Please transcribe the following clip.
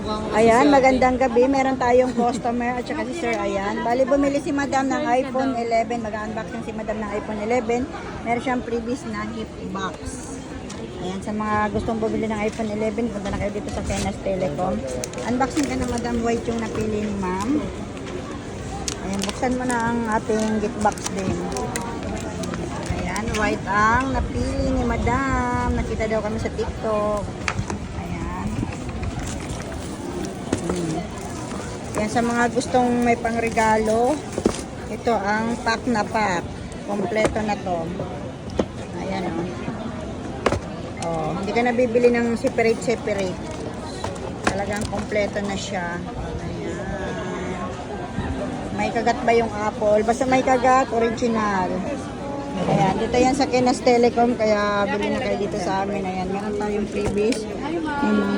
Ayan, magandang gabi. Meron tayong customer at saka si Sir. Ayan. Bali, bumili si Madam ng iPhone 11. Mag-unboxing si Madam ng iPhone 11. Meron siyang previous na gift box. Ayan, sa mga gustong bumili ng iPhone 11, punta na kayo dito sa Kenas Telecom. Unboxing ka na, Madam. White yung napili ni Ma'am. Ayan, buksan mo na ang ating gift box din. Ayan, white ang napili ni Madam. Nakita daw kami sa TikTok. Yan, sa mga gustong may pangregalo, ito ang pack na pack. Kompleto na to. Ayan o. Oh, hindi ka na bibili ng separate. Talagang kompleto na siya. Ayan. May kagat ba yung apple? Basta may kagat, original. Ayan, dito yan sa Kenas Telecom, kaya bili na kayo dito sa amin. Ayan, meron tayong freebies. Yung mga